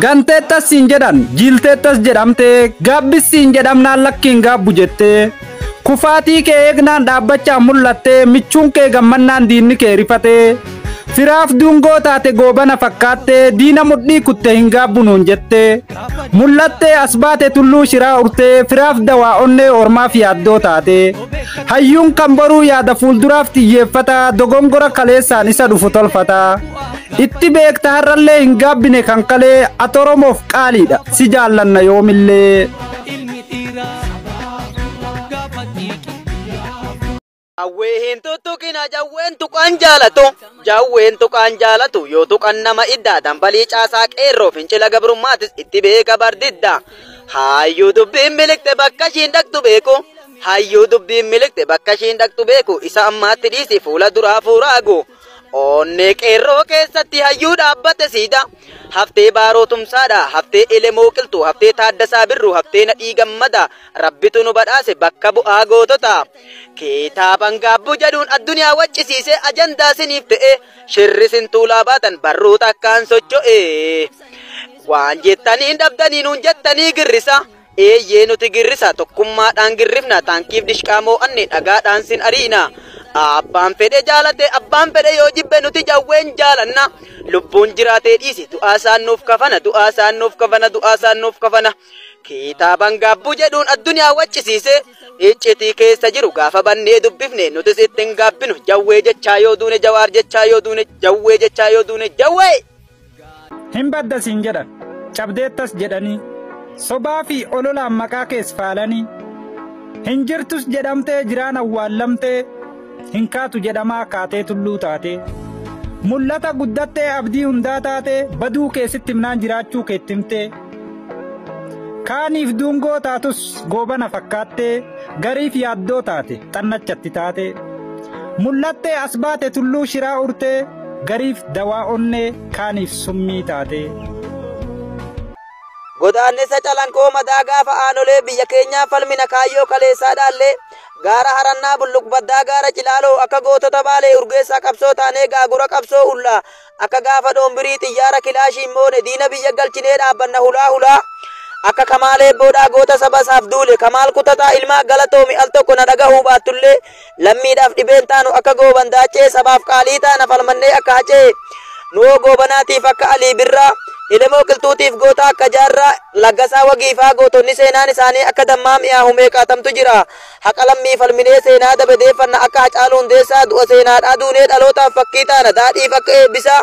Ganteettas siin jedhan jiilteettas jedhamte gabbisiin jedhamnaan lakkiin gaabbu jette kufaatii kee eegnaan dhaabbachaa mul'atte michuun kee gammannaan diinni kee rifate firaaf dungoo taate goobana fakkaatte diina mudhii kutte hin gaabbunuun jette mul'atte as baate tulluu shiraa urte firaaf dawaa onnee ormaaf yaaddoo taate hayyuun kan boruu yaada fuulduraaf xiyyeeffata dogongora kaleessaan isa dhufu tolfata itti beekta harrallee hin gaabbine kan kalee atoromoof qaaliidha si jaallanna yoomillee. Jawween tuttuqina jawween tuqaan jaalatu yoo tuqan nama iddaa dambalii caasaa qeerroo fincila gabrummaatis itti beeka bardidda hayyuu dubbiin milikte bakka ishiin dhaqxu beeku isa ammaatti dhiisi fuula duraa fuuraagu onnee qeerroo keessatti hayyuu dhaabbate siida haftee baaroo tumsaadha haftee elemoo qilxu haftee taaddasaa birru haftee nadhii gammada rabbitu nu badhaase bakka bu'aa gootota kitaaban gaabbu jedhuun addunyaa waccisiise ajandaa siniif ta'e shirrisin tuulaa baatan barruu takkaan socho'e waan jettaniin dhabdanii nuun jettanii girrisa eeyyee nuti girrisa tokkummaadhaan girrifna taankiif dishqaamoo anne dhagaadhaan sin ariina abbaan fedhe jaalate abbaan fedhe yoo jibbe nuti jawween jaalanna lubbuun jiraatee dhiisi du'aasaan nuuf kafana kitaaban gaabbu jedhuun addunyaa waccisiise iccitii keessa jiru gaafa bannee dubbifne nutis ittiin gaabbinu jawwee jechaa yoo duune jawaar jechaa yoo duune jawwee jechaa yoo duune jawwee hin badda siin jedhan cabdeettas jedhanii sobaa fi ololaan maqaa kees faalanii hin jirtus jedhamtee jiraan awwaallamtee hin kaatu jedhamaa kaatee tulluu taate mul'ata guddattee abdii hundaa taate baduu keessitti himnaan jiraachuu keetti himte kaaniif dungoo taatus goobana fakkaattee gariif yaaddoo taate xannachatti taate mul'attee as baate tulluu shiraa urtee gariif dawaa onnee kaaniif summii taate. Godaannisa calankoo madaa gaafa aanolee biyya keenyaa falmina kaayyoo kaleessaadhaallee gaara harannaa bulluq baddaa gaara cilaaloo akka gootota baalee urgeessaa qabsoo taanee gaagura qabsoo hullaa akka gaafa dhoombirii xiyyaara kilaashiin moone diina biyya galchinee dhaabbanna hulaa akka kamaalee boodhaa goota saba isaaf duule kamaal kutataa ilmaa galatoomi al tokko na dhagahuu baattullee lammiidhaaf dhibeen taanu akka gooban daachee sabaaf qaalii taana falmannee akka hacee nuwoo goobanaatiif akka alii birraa elemoo qilxuutiif goota akka jaarraa laggasaa wagiifaa gootonni seenaan isaanii akka dammaa mi'aahu meeqaatamtu jira haqa lammii falminee seenaa dabadeeffanna akka hacaaluu hundeessaa du'a seenaadhaa duunee dhalootaaf fakkii taana daadhiif akka eebbisaa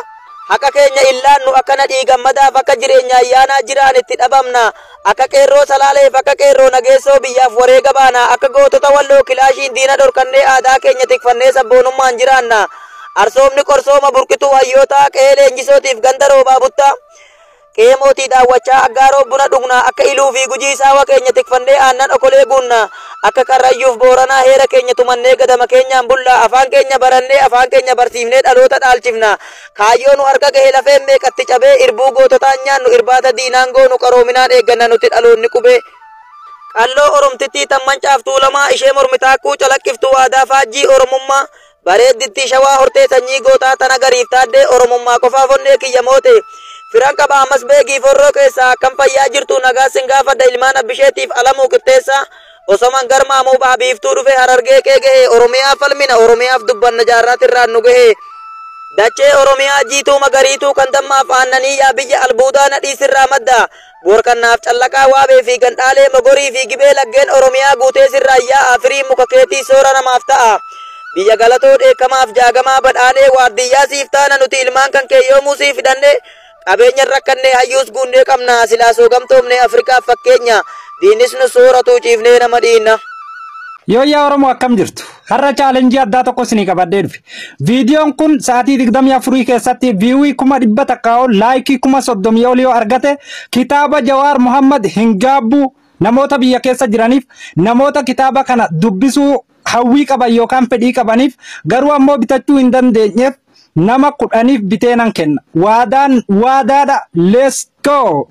akka keenya illaannu akka nadhii gammadaaf akka jireenya ayyaanaa jiraan itti dhabamna akka qeerroo salaaleef akka qeerroo nageessoo biyyaaf wareega baana akka gootota walloo kilaashiin diina dhorkannee aadaa keenya tikfannee sabboonummaan jiraanna arsoomni qorsooma burqituu hayyoota qe'ee leenjisootiif ganda roobaa butta qe'ee mootii daawwachaa aggaaroo buna dhugnaa akka iluu fi gujii saawa keenya tikfannee aannan okolee guunna akka karrayyuuf booranaa heera keenya tumannee gadama keenyaan bullaa afaan keenya barannee afaan keenya barsiifnee dhaloota dhaalchifna kaayyoo nu harka gahee lafeen meeqatti cabee irbuu goototaan nyaannu irbaata diinaan goonu qaroominaan eegganna nuti dhaloonni qubee qalloo oromtittii tammancaaf tuulamaa ishee mormitaakkuu calaqqiftuu aadaa faajjii oromummaa bareedditti shawaa hortee sanyii gootaa tana gariif taaddee oromummaa qofaaf onnee kiyya moote firan qaba ammas beegii forroo keessaa akkam fayyaa jirtu nagaa sin gaafadha ilmaan abbisheetiif alamuu qixxeessa osoman garmaamuu baabiiftuu dhufe harargee kee gahee oromiyaa falmina oromiyaaf dubbanna jaarraatirraan nu gahee dachee oromiyaa jiituu magariituu kan dammaaf aannanii yaa biyya albuudaa nadhiisirraa madda boorkannaaf callaqaa waabee fi gandhaalee mogorii fi gibee laggeen oromiyaa guutee sirraa yaa'a firii muka keetii soora namaaf ta'a biyya galatoo dheekamaaf jaagamaa badhaanee waardiyyaa siif taana nuti ilmaan kan keeyyoomuu siif hidhanne qabeenya rakkannee hayyuus guunnee qabna silaa soogamtoomne afrikaaf fakkeenya diinnis nu sooratuu ciifnee nama dhiinna. Yoo yaa Oromoo akkam jirtu har'a chaalenjii addaa tokko isinii qabadhee dhufe viidiyoon kun sa'aatii 24 keessatti viiwii 100 takka ol laayikii 30 ol yoo argate kitaaba Jawaar Mohammad hin gaabbu namoota biyya keessa jiraniif namoota kitaaba kana dubbisuu hawwii qaban yookaan fedhii qabaniif garuu ammoo bitachuu hin dandeenyeef nama 10 bitee nan kenna waadaadha let's go.